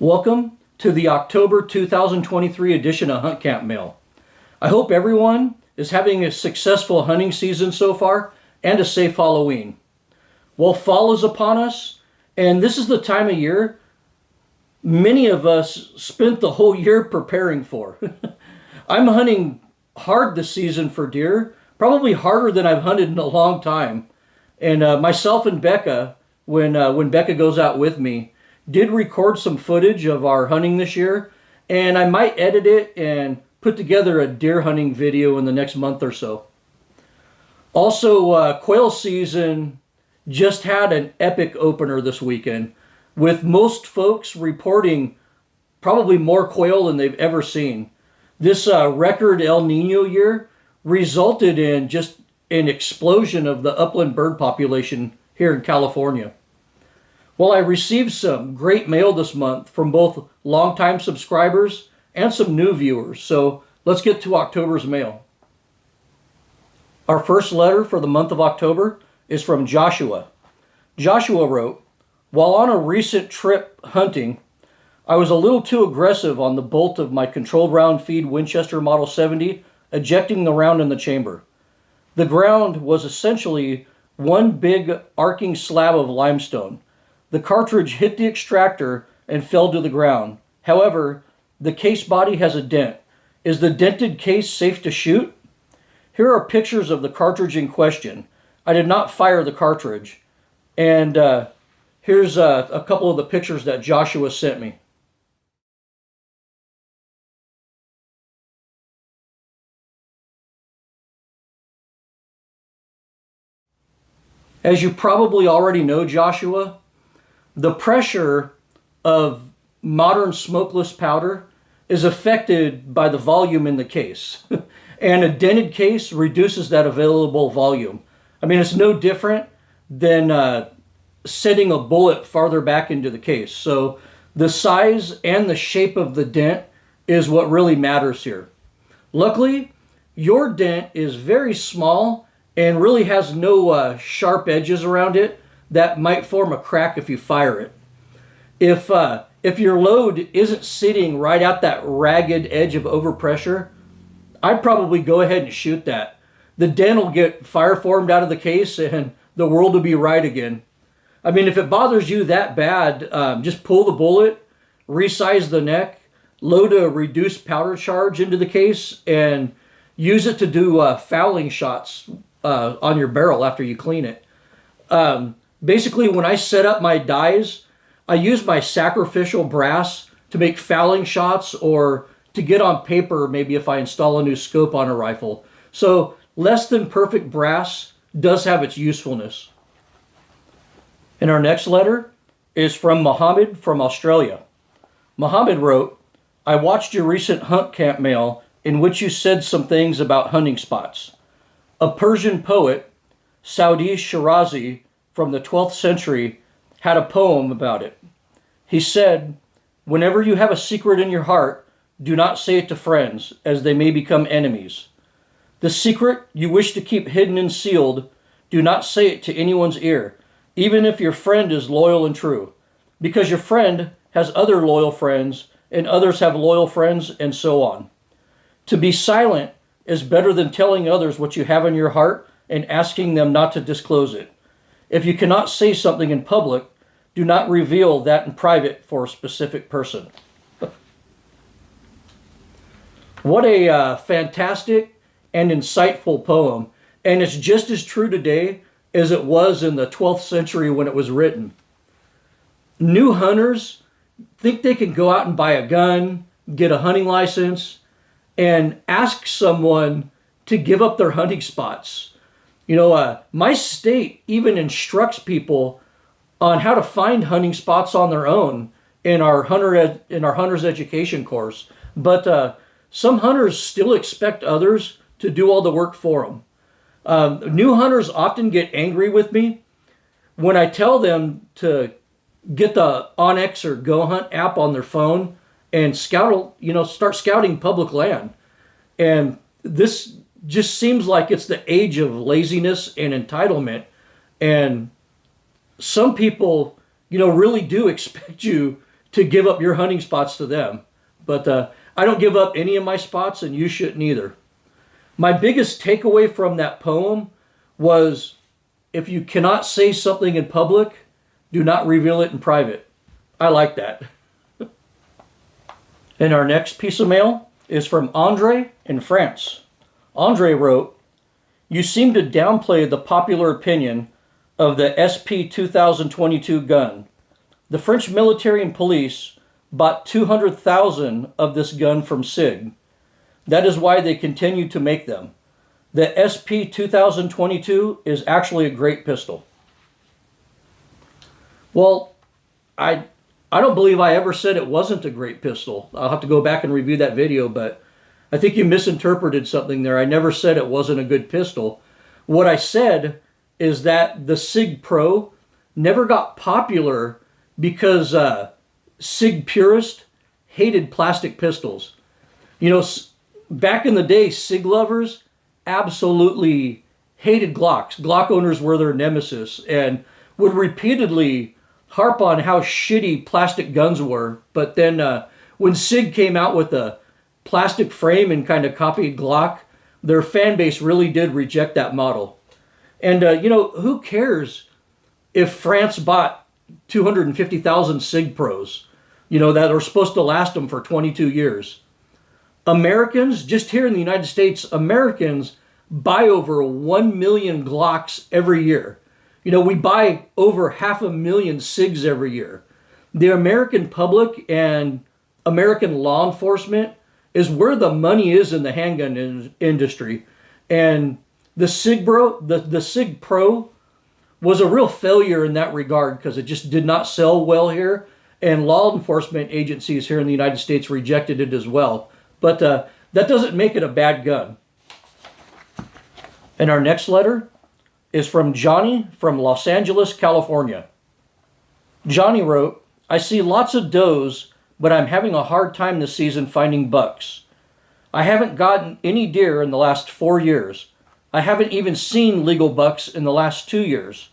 Welcome to the October 2023 edition of Hunt Camp Mail. I hope everyone is having a successful hunting season so far and a safe Halloween. Well, fall is upon us, and this is the time of year many of us spent the whole year preparing for. I'm hunting hard this season for deer, probably harder than I've hunted in a long time. And myself and Becca, when Becca goes out with me, did record some footage of our hunting this year, and I might edit it and put together a deer hunting video in the next month or so. Also, quail season just had an epic opener this weekend, with most folks reporting probably more quail than they've ever seen. This record El Nino year resulted in just an explosion of the upland bird population here in California. Well, I received some great mail this month from both longtime subscribers and some new viewers, so let's get to October's mail. Our first letter for the month of October is from Joshua. Joshua wrote, "While on a recent trip hunting, I was a little too aggressive on the bolt of my controlled round feed Winchester Model 70, ejecting the round in the chamber. The ground was essentially one big arcing slab of limestone. The cartridge hit the extractor and fell to the ground. However, the case body has a dent. Is the dented case safe to shoot? Here are pictures of the cartridge in question. I did not fire the cartridge." And here's a couple of the pictures that Joshua sent me. As you probably already know, Joshua, the pressure of modern smokeless powder is affected by the volume in the case. And a dented case reduces that available volume. I mean, it's no different than setting a bullet farther back into the case. So the size and the shape of the dent is what really matters here. Luckily, your dent is very small and really has no sharp edges around it that might form a crack if you fire it. If your load isn't sitting right at that ragged edge of overpressure, I'd probably go ahead and shoot that. The dent will get fire formed out of the case and the world will be right again. I mean, if it bothers you that bad, just pull the bullet, resize the neck, load a reduced powder charge into the case, and use it to do fouling shots on your barrel after you clean it. Basically, when I set up my dies, I use my sacrificial brass to make fouling shots or to get on paper, maybe if I install a new scope on a rifle. So less than perfect brass does have its usefulness. And our next letter is from Mohammed from Australia. Mohammed wrote, "I watched your recent Hunt Camp Mail in which you said some things about hunting spots. A Persian poet, Saudi Shirazi, from the 12th century, had a poem about it. He said, 'Whenever you have a secret in your heart, do not say it to friends, as they may become enemies. The secret you wish to keep hidden and sealed, do not say it to anyone's ear, even if your friend is loyal and true, because your friend has other loyal friends, and others have loyal friends, and so on. To be silent is better than telling others what you have in your heart and asking them not to disclose it. If you cannot say something in public, do not reveal that in private for a specific person.'" What a fantastic and insightful poem. And it's just as true today as it was in the 12th century when it was written. New hunters think they can go out and buy a gun, get a hunting license, and ask someone to give up their hunting spots. You know, my state even instructs people on how to find hunting spots on their own in our hunter's education course. But some hunters still expect others to do all the work for them. New hunters often get angry with me when I tell them to get the Onyx or Go Hunt app on their phone and start scouting public land. And this just seems like it's the age of laziness and entitlement. And some people, really do expect you to give up your hunting spots to them. But I don't give up any of my spots, and you shouldn't either. My biggest takeaway from that poem was, if you cannot say something in public, do not reveal it in private. I like that. And our next piece of mail is from Andre in France. Andre wrote, "You seem to downplay the popular opinion of the SP2022 gun. The French military and police bought 200,000 of this gun from Sig. That is why they continue to make them. The SP2022 is actually a great pistol." Well, I don't believe I ever said it wasn't a great pistol. I'll have to go back and review that video, but I think you misinterpreted something there. I never said it wasn't a good pistol. What I said is that the Sig Pro never got popular because Sig purists hated plastic pistols. You know, back in the day, Sig lovers absolutely hated Glocks. Glock owners were their nemesis and would repeatedly harp on how shitty plastic guns were. But then when Sig came out with a plastic frame and kind of copied Glock, their fan base really did reject that model. And, you know, who cares if France bought 250,000 Sig Pros, you know, that are supposed to last them for 22 years? Americans, just here in the United States, Americans buy over 1 million Glocks every year. You know, we buy over 500,000 SIGs every year. The American public and American law enforcement is where the money is in the handgun industry. And the Sig Pro was a real failure in that regard because it just did not sell well here. And law enforcement agencies here in the United States rejected it as well. But that doesn't make it a bad gun. And our next letter is from Johnny from Los Angeles, California. Johnny wrote, "I see lots of does, but I'm having a hard time this season finding bucks. I haven't gotten any deer in the last 4 years. I haven't even seen legal bucks in the last 2 years.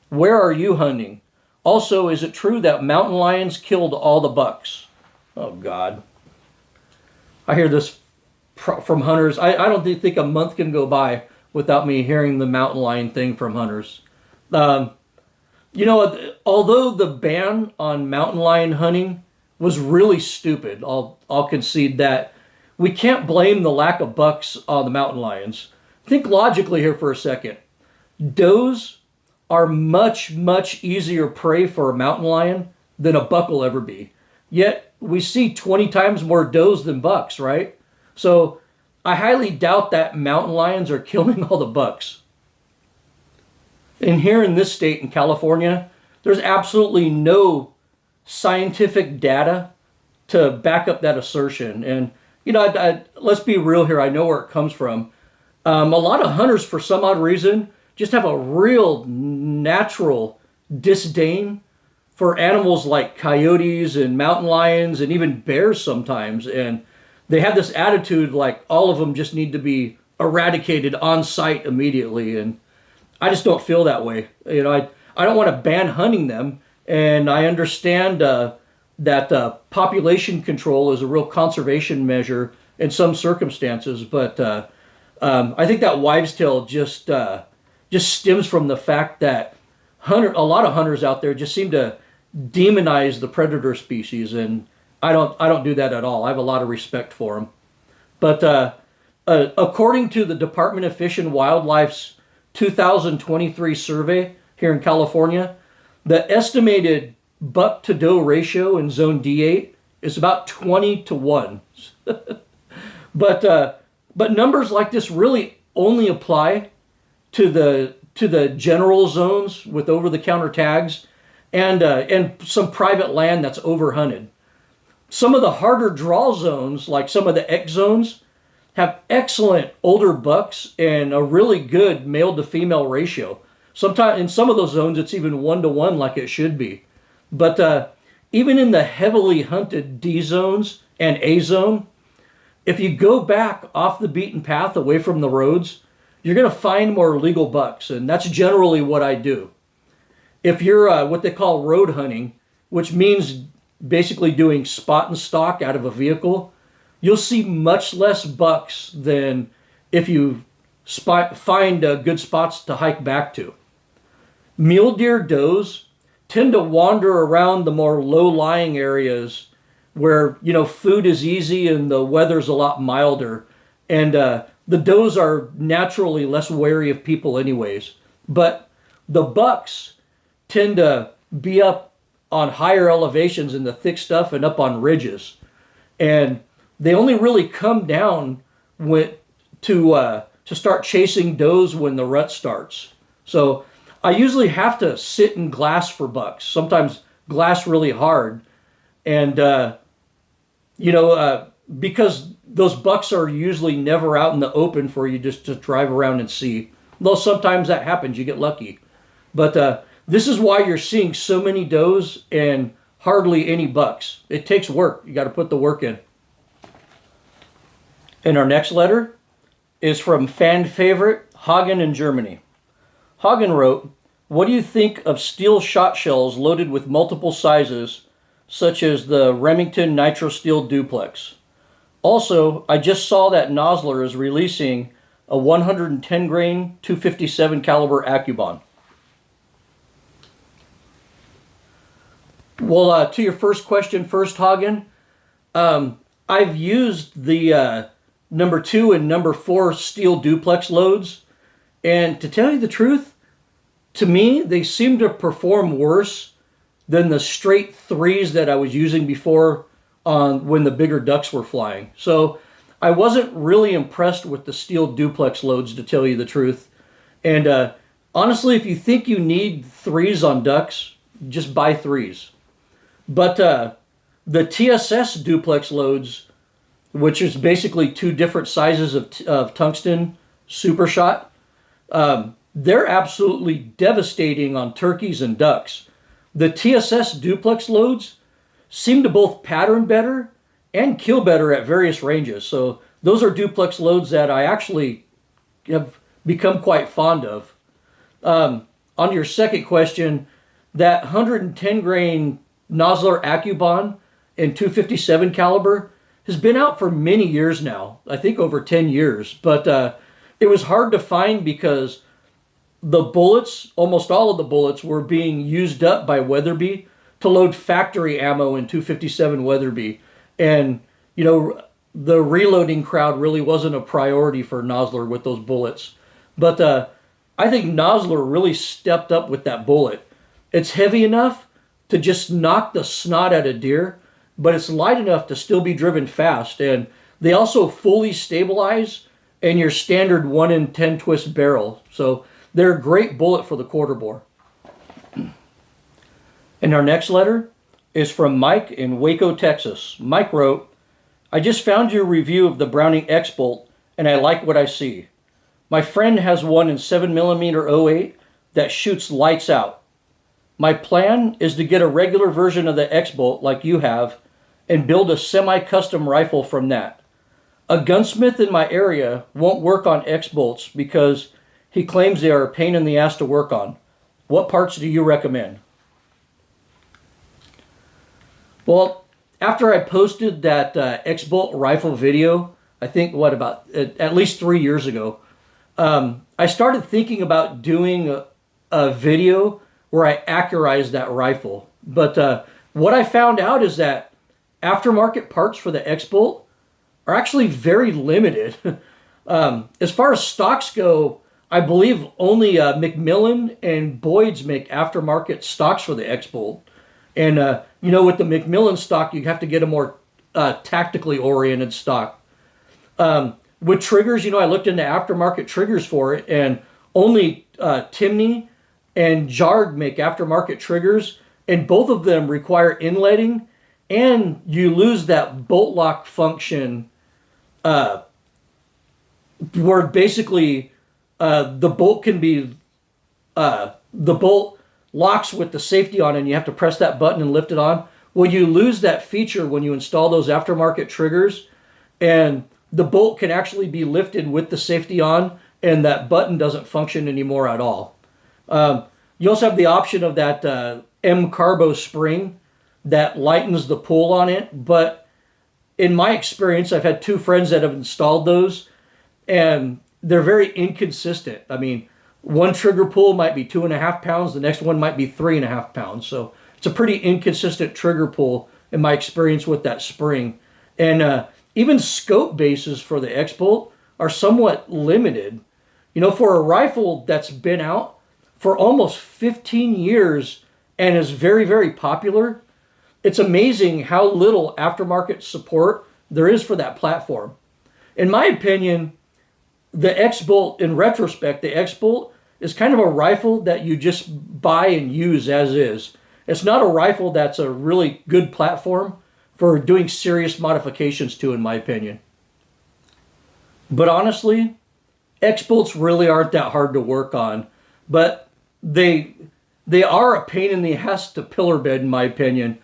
Where are you hunting? Also, is it true that mountain lions killed all the bucks?" Oh, God. I hear this from hunters. I don't think a month can go by without me hearing the mountain lion thing from hunters. You know, although the ban on mountain lion hunting was really stupid, I'll concede that, we can't blame the lack of bucks on the mountain lions. Think logically here for a second. Does are much, much easier prey for a mountain lion than a buck will ever be. Yet we see 20 times more does than bucks, right? So I highly doubt that mountain lions are killing all the bucks. And here in this state, in California, there's absolutely no scientific data to back up that assertion. And, you know, let's be real here. I know where it comes from. A lot of hunters, for some odd reason, just have a real natural disdain for animals like coyotes and mountain lions and even bears sometimes. And they have this attitude like all of them just need to be eradicated on site immediately. And I just don't feel that way. You know, I don't want to ban hunting them. And I understand that population control is a real conservation measure in some circumstances. But I think that wives' tale just stems from the fact that a lot of hunters out there just seem to demonize the predator species, and I don't do that at all. I have a lot of respect for them. But according to the Department of Fish and Wildlife's 2023 survey here in California, the estimated buck to doe ratio in Zone D8 is about 20-1. But numbers like this really only apply to the general zones with over-the-counter tags and some private land that's overhunted. Some of the harder draw zones, like some of the X zones, have excellent older bucks and a really good male to female ratio. Sometimes in some of those zones, it's even 1-to-1 like it should be. But even in the heavily hunted D zones and A zone, if you go back off the beaten path away from the roads, you're going to find more legal bucks, and that's generally what I do. If you're what they call road hunting, which means basically doing spot and stalk out of a vehicle, you'll see much less bucks than if you find good spots to hike back to. Mule deer does tend to wander around the more low-lying areas where, you know, food is easy and the weather's a lot milder. And the does are naturally less wary of people anyways. But the bucks tend to be up on higher elevations in the thick stuff and up on ridges. And they only really come down to start chasing does when the rut starts. So I usually have to sit in glass for bucks, sometimes glass really hard. And, because those bucks are usually never out in the open for you just to drive around and see. Though sometimes that happens, you get lucky. But this is why you're seeing so many does and hardly any bucks. It takes work. You got to put the work in. And our next letter is from fan favorite Hagen in Germany. Hagen wrote, "What do you think of steel shot shells loaded with multiple sizes, such as the Remington nitro-steel Duplex? Also, I just saw that Nosler is releasing a 110 grain 257 caliber Accubond." Well, to your first question first, Hagen, I've used the number 2 and number 4 steel Duplex loads, and to tell you the truth, to me, they seem to perform worse than the straight 3s that I was using before when the bigger ducks were flying. So I wasn't really impressed with the steel Duplex loads, to tell you the truth. And honestly, if you think you need 3s on ducks, just buy 3s. But the TSS Duplex loads, which is basically 2 different sizes of tungsten super shot, they're absolutely devastating on turkeys and ducks. The TSS Duplex loads seem to both pattern better and kill better at various ranges. So those are Duplex loads that I actually have become quite fond of. On your second question, that 110 grain Nosler Accubond in 257 caliber has been out for many years now. I think over 10 years. But it was hard to find because the bullets, almost all of the bullets, were being used up by Weatherby to load factory ammo in 257 Weatherby. And, you know, the reloading crowd really wasn't a priority for Nosler with those bullets. But I think Nosler really stepped up with that bullet. It's heavy enough to just knock the snot out of deer, but it's light enough to still be driven fast. And they also fully stabilize in your standard 1 in 10 twist barrel. So they're a great bullet for the quarter bore. And our next letter is from Mike in Waco, Texas. Mike wrote, "I just found your review of the Browning X-Bolt, and I like what I see. My friend has one in 7mm 08 that shoots lights out. My plan is to get a regular version of the X-Bolt like you have and build a semi-custom rifle from that. A gunsmith in my area won't work on X-Bolts because he claims they are a pain in the ass to work on. What parts do you recommend?" Well, after I posted that X-Bolt rifle video, I think, about at least 3 years ago, I started thinking about doing a video where I accurized that rifle. But what I found out is that aftermarket parts for the X-Bolt are actually very limited. As far as stocks go, I believe only McMillan and Boyd's make aftermarket stocks for the X-Bolt. And, with the McMillan stock, you have to get a more tactically oriented stock. With triggers, I looked into aftermarket triggers for it, and only Timney and Jard make aftermarket triggers, and both of them require inletting, and you lose that bolt lock function where basically the bolt locks with the safety on, and you have to press that button and lift it on. Well, you lose that feature when you install those aftermarket triggers, and the bolt can actually be lifted with the safety on, and that button doesn't function anymore at all. You also have the option of that M Carbo spring that lightens the pull on it. But in my experience, I've had 2 friends that have installed those, and they're very inconsistent. I mean, one trigger pull might be 2.5 pounds, the next one might be 3.5 pounds. So it's a pretty inconsistent trigger pull in my experience with that spring. And even scope bases for the X-Bolt are somewhat limited. You know, for a rifle that's been out for almost 15 years and is very, very popular, it's amazing how little aftermarket support there is for that platform. In my opinion, the X-Bolt, in retrospect, the X-Bolt is kind of a rifle that you just buy and use as is. It's not a rifle that's a really good platform for doing serious modifications to, in my opinion. But honestly, X-Bolts really aren't that hard to work on, but they are a pain in the ass to pillar bed, in my opinion.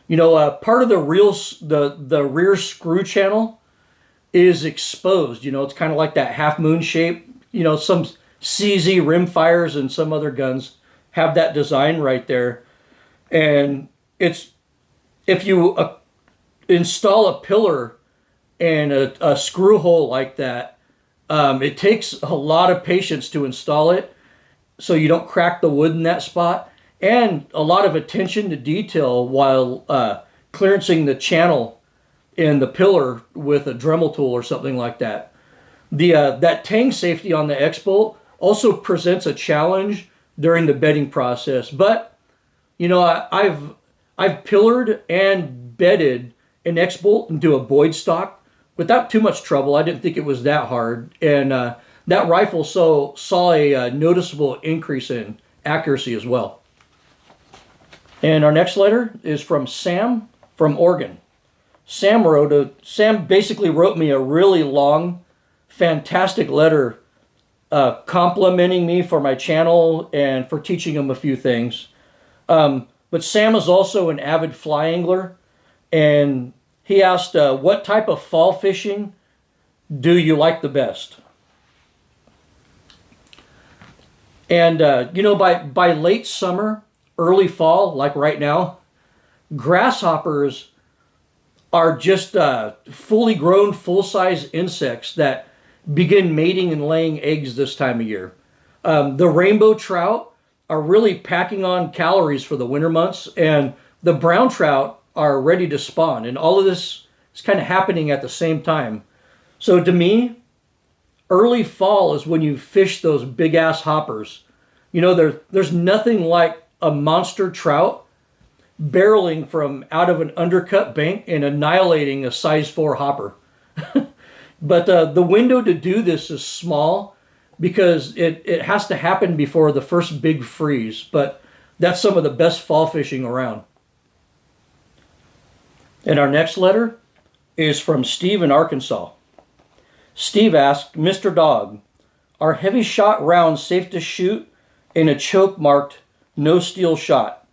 You know, part of the rear screw channel is exposed. You know, it's kind of like that half moon shape. You know, some CZ rimfires and some other guns have that design right there. And it's, if you install a pillar and a screw hole like that, it takes a lot of patience to install it so you don't crack the wood in that spot, and a lot of attention to detail while clearancing the channel in the pillar with a Dremel tool or something like that. That tang safety on the X-Bolt also presents a challenge during the bedding process. But you know, I've pillared and bedded an X-Bolt into a Boyd stock without too much trouble. I didn't think it was that hard, and that rifle saw a noticeable increase in accuracy as well. And our next letter is from Sam from Oregon. Sam basically wrote me a really long, fantastic letter complimenting me for my channel and for teaching him a few things. But Sam is also an avid fly angler, and he asked, what type of fall fishing do you like the best? And, you know, by late summer, early fall, like right now, grasshoppers are just fully grown, full-size insects that begin mating and laying eggs this time of year. The rainbow trout are really packing on calories for the winter months, and the brown trout are ready to spawn. And all of this is kind of happening at the same time. So to me, early fall is when you fish those big-ass hoppers. You know, there's nothing like a monster trout barreling from out of an undercut bank and annihilating a size 4 hopper. But the window to do this is small because it has to happen before the first big freeze. But that's some of the best fall fishing around. And our next letter is from Steve in Arkansas. Steve asked, Mr. Dog, are heavy-shot rounds safe to shoot in a choke marked no steel shot?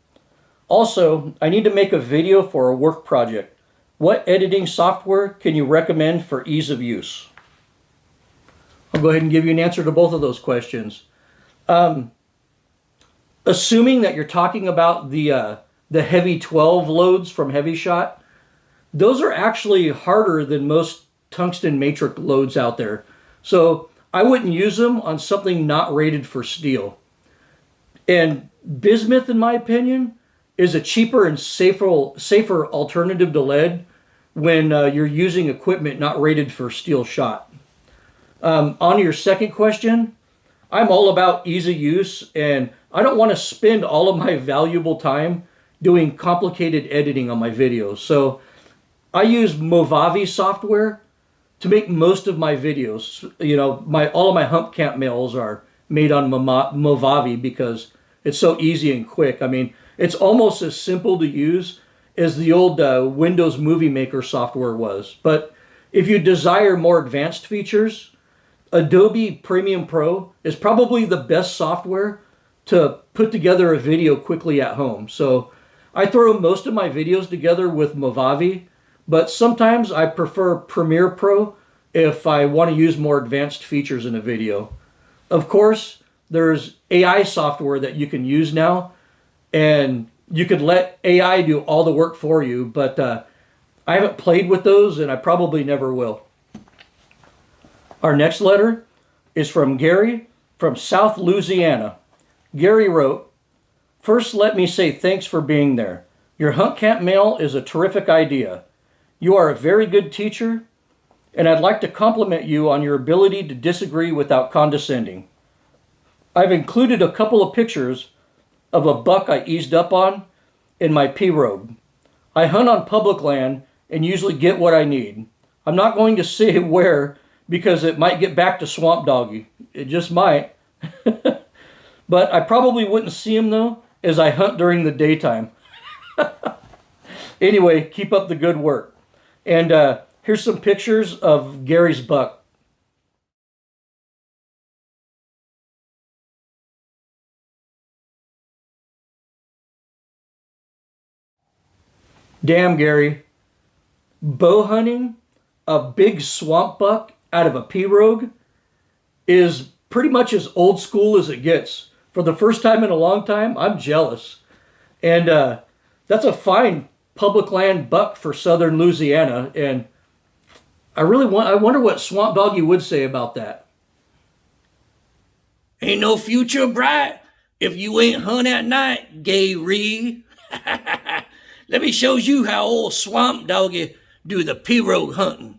Also, I need to make a video for a work project. What editing software can you recommend for ease of use? I'll go ahead and give you an answer to both of those questions. Assuming that you're talking about the Heavy 12 loads from Hevi-shot, those are actually harder than most tungsten matrix loads out there. So I wouldn't use them on something not rated for steel. And bismuth, in my opinion, is a cheaper and safer alternative to lead when you're using equipment not rated for steel shot. On your second question, I'm all about ease of use, and I don't want to spend all of my valuable time doing complicated editing on my videos. So I use Movavi software to make most of my videos. You know, all of my hump camp mails are made on Movavi because it's so easy and quick. I mean, it's almost as simple to use as the old Windows Movie Maker software was. But if you desire more advanced features, Adobe Premiere Pro is probably the best software to put together a video quickly at home. So I throw most of my videos together with Movavi, but sometimes I prefer Premiere Pro if I want to use more advanced features in a video. Of course, there's AI software that you can use now, and you could let AI do all the work for you, but I haven't played with those, and I probably never will. Our next letter is from Gary from South Louisiana. Gary wrote, "First, let me say thanks for being there. Your hunt camp mail is a terrific idea. You are a very good teacher, and I'd like to compliment you on your ability to disagree without condescending. I've included a couple of pictures of a buck I eased up on in my Pirogue. I hunt on public land and usually get what I need. I'm not going to say where because it might get back to Swamp Doggy. It just might. But I probably wouldn't see him though, as I hunt during the daytime." Anyway, keep up the good work. And here's some pictures of Gary's buck. Damn, Gary. Bow hunting a big swamp buck out of a Pirogue is pretty much as old school as it gets. For the first time in a long time, I'm jealous. And that's a fine public land buck for southern Louisiana. And I wonder what Swamp Doggy would say about that. "Ain't no future bright if you ain't hunt at night, Gary. Let me show you how old Swamp Doggy do the Pirogue hunting.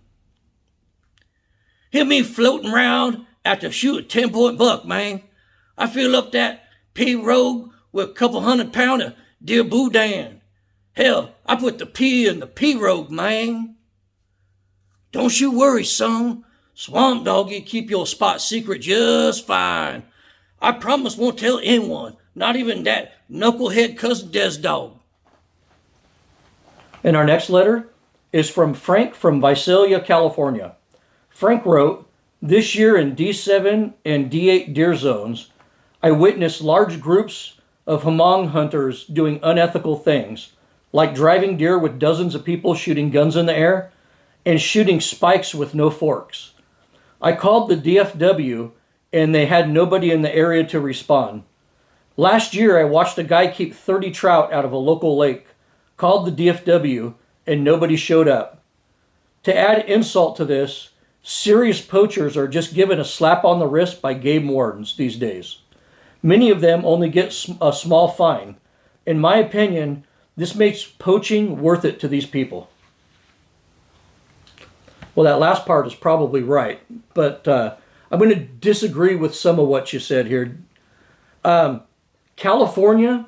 Hear me floating round after shoot a 10-point buck, man. I fill up that Pirogue with a couple 100-pound of deer boudin. Hell, I put the P in the Pirogue, man. Don't you worry, son. Swamp Doggy keep your spot secret just fine. I promise won't tell anyone, not even that knucklehead cousin Des Dog." And our next letter is from Frank from Visalia, California. Frank wrote, "This year in D7 and D8 deer zones, I witnessed large groups of Hmong hunters doing unethical things, like driving deer with dozens of people shooting guns in the air and shooting spikes with no forks. I called the DFW and they had nobody in the area to respond. Last year, I watched a guy keep 30 trout out of a local lake, called the DFW, and nobody showed up. To add insult to this, serious poachers are just given a slap on the wrist by game wardens these days. Many of them only get a small fine. In my opinion, this makes poaching worth it to these people." Well, that last part is probably right, but I'm going to disagree with some of what you said here. California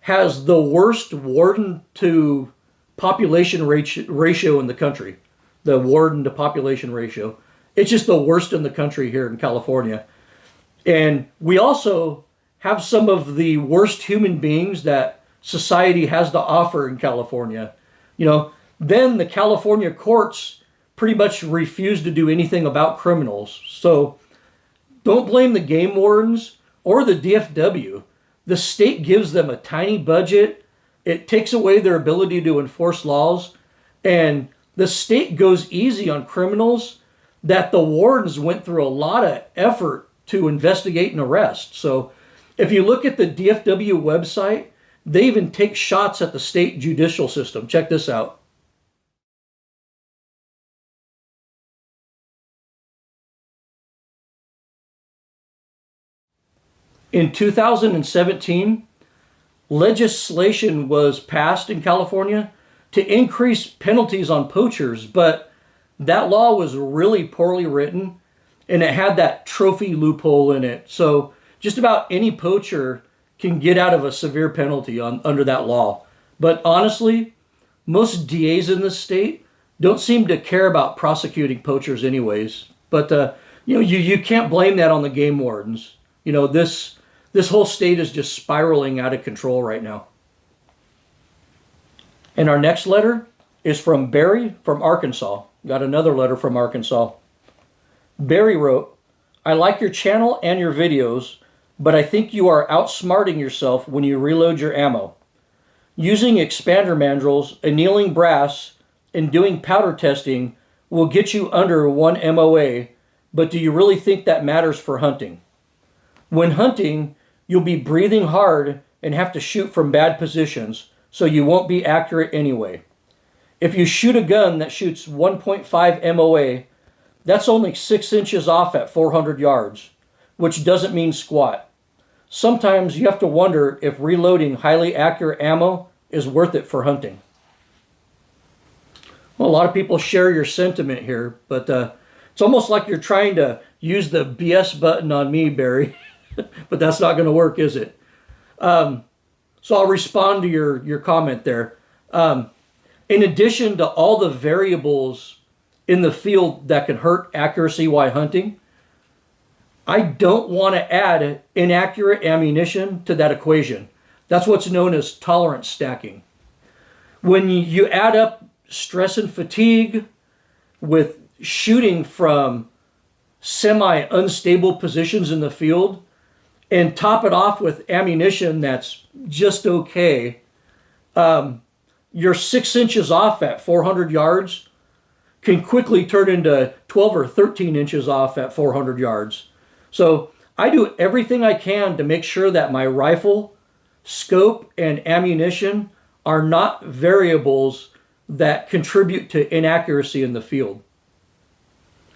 has the worst warden to population ratio in the country. The warden to population ratio. It's just the worst in the country here in California. And we also have some of the worst human beings that society has to offer in California. Then the California courts pretty much refuse to do anything about criminals. So don't blame the game wardens or the DFW. The state gives them a tiny budget. It takes away their ability to enforce laws. And the state goes easy on criminals that the wardens went through a lot of effort to investigate and arrest. So if you look at the DFW website, they even take shots at the state judicial system. Check this out. In 2017, legislation was passed in California to increase penalties on poachers, but that law was really poorly written and it had that trophy loophole in it. So just about any poacher can get out of a severe penalty under that law. But honestly, most DAs in the state don't seem to care about prosecuting poachers anyways. But you can't blame that on the game wardens. This whole state is just spiraling out of control right now. And our next letter is from Barry from Arkansas. Got another letter from Arkansas. Barry wrote, "I like your channel and your videos, but I think you are outsmarting yourself when you reload your ammo. Using expander mandrels, annealing brass, and doing powder testing will get you under 1 MOA, but do you really think that matters for hunting? When hunting, you'll be breathing hard and have to shoot from bad positions, so you won't be accurate anyway. If you shoot a gun that shoots 1.5 MOA, that's only 6 inches off at 400 yards, which doesn't mean squat. Sometimes you have to wonder if reloading highly accurate ammo is worth it for hunting. Well, a lot of people share your sentiment here, but it's almost like you're trying to use the BS button on me, Barry. But that's not going to work, is it? So I'll respond to your comment there. In addition to all the variables in the field that can hurt accuracy while hunting, I don't want to add inaccurate ammunition to that equation. That's what's known as tolerance stacking. When you add up stress and fatigue with shooting from semi-unstable positions in the field and top it off with ammunition that's just okay, your 6 inches off at 400 yards can quickly turn into 12 or 13 inches off at 400 yards. So I do everything I can to make sure that my rifle, scope, and ammunition are not variables that contribute to inaccuracy in the field.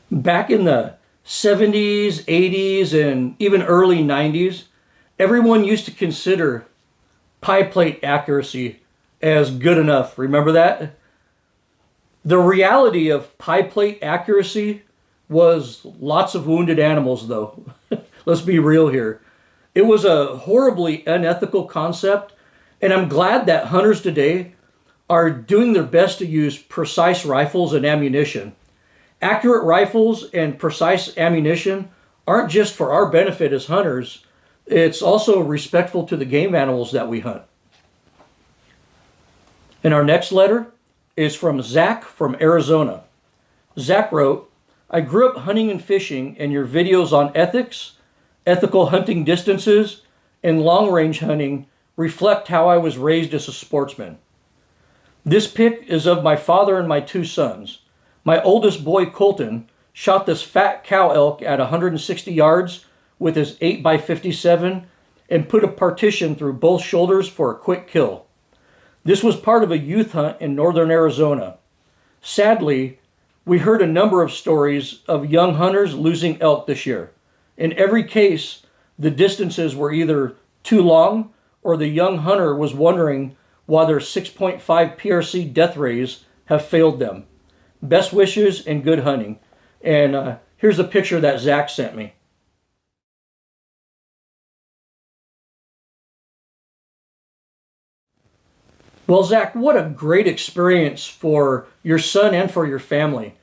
Back in the 70s, 80s, and even early 90s, everyone used to consider pie plate accuracy as good enough. Remember that? The reality of pie plate accuracy was lots of wounded animals, though. Let's be real here. It was a horribly unethical concept, and I'm glad that hunters today are doing their best to use precise rifles and ammunition. Accurate rifles and precise ammunition aren't just for our benefit as hunters, it's also respectful to the game animals that we hunt. And our next letter is from Zach from Arizona. Zach wrote, I grew up hunting and fishing, and your videos on ethics, ethical hunting distances, and long-range hunting reflect how I was raised as a sportsman. This pic is of my father and my 2 sons. My oldest boy, Colton, shot this fat cow elk at 160 yards with his 8x57 and put a partition through both shoulders for a quick kill. This was part of a youth hunt in northern Arizona. Sadly, we heard a number of stories of young hunters losing elk this year. In every case, the distances were either too long or the young hunter was wondering why their 6.5 PRC death rays have failed them. Best wishes and good hunting. And here's a picture that Zach sent me. Well, Zach, what a great experience for your son and for your family.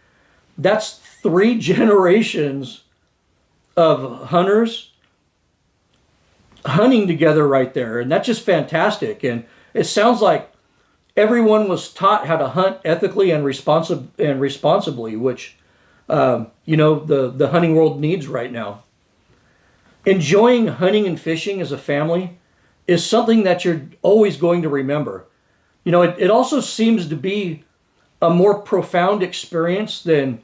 That's 3 generations of hunters hunting together right there. And that's just fantastic. And it sounds like everyone was taught how to hunt ethically and responsibly, which, the hunting world needs right now. Enjoying hunting and fishing as a family is something that you're always going to remember. It also seems to be a more profound experience than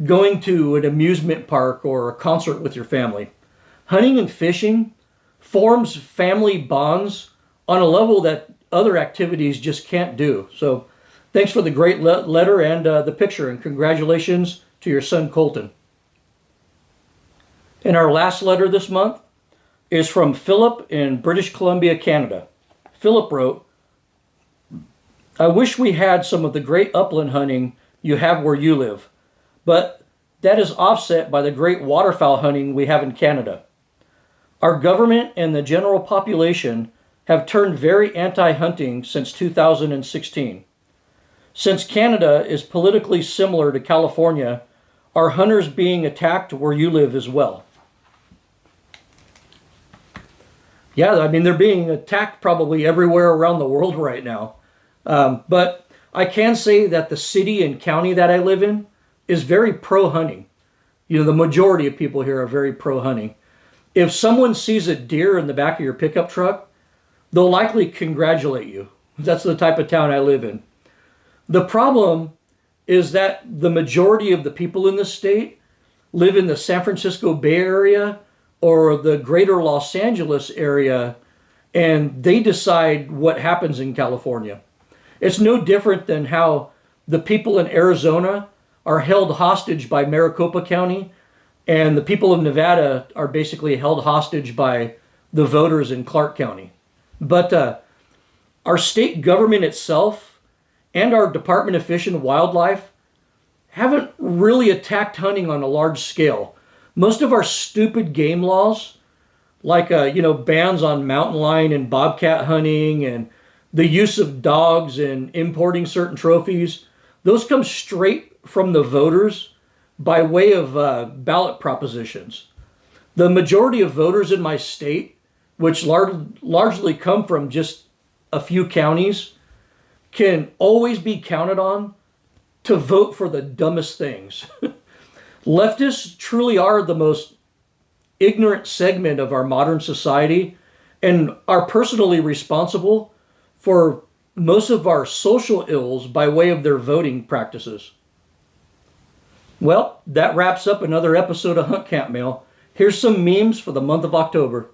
going to an amusement park or a concert with your family. Hunting and fishing forms family bonds on a level that other activities just can't do. So thanks for the great letter and the picture, and congratulations to your son Colton. And our last letter this month is from Philip in British Columbia, Canada. Philip wrote, I wish we had some of the great upland hunting you have where you live, but that is offset by the great waterfowl hunting we have in Canada. Our government and the general population have turned very anti-hunting since 2016. Since Canada is politically similar to California, are hunters being attacked where you live as well? Yeah, they're being attacked probably everywhere around the world right now. But I can say that the city and county that I live in is very pro-hunting. The majority of people here are very pro-hunting. If someone sees a deer in the back of your pickup truck, they'll likely congratulate you. That's the type of town I live in. The problem is that the majority of the people in the state live in the San Francisco Bay Area or the greater Los Angeles area, and they decide what happens in California. It's no different than how the people in Arizona are held hostage by Maricopa County, and the people of Nevada are basically held hostage by the voters in Clark County. But our state government itself and our Department of Fish and Wildlife haven't really attacked hunting on a large scale. Most of our stupid game laws, like bans on mountain lion and bobcat hunting and the use of dogs and importing certain trophies, those come straight from the voters by way of ballot propositions. The majority of voters in my state, which largely come from just a few counties, can always be counted on to vote for the dumbest things. Leftists truly are the most ignorant segment of our modern society and are personally responsible for most of our social ills by way of their voting practices. Well, that wraps up another episode of Hunt Camp Mail. Here's some memes for the month of October.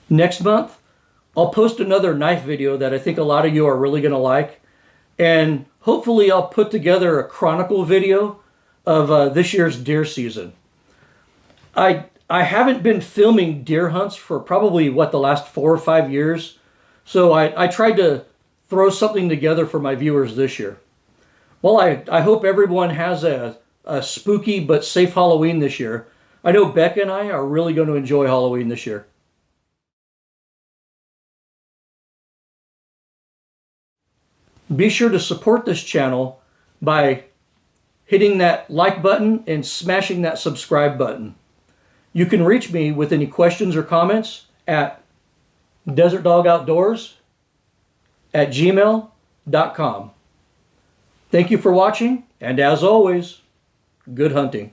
Next month, I'll post another knife video that I think a lot of you are really going to like. And hopefully I'll put together a chronicle video of this year's deer season. I haven't been filming deer hunts for probably, the last 4 or 5 years. So I tried to throw something together for my viewers this year. Well, I hope everyone has a spooky but safe Halloween this year. I know Becca and I are really going to enjoy Halloween this year. Be sure to support this channel by hitting that like button and smashing that subscribe button. You can reach me with any questions or comments at desertdogoutdoors@gmail.com. Thank you for watching, and as always, good hunting.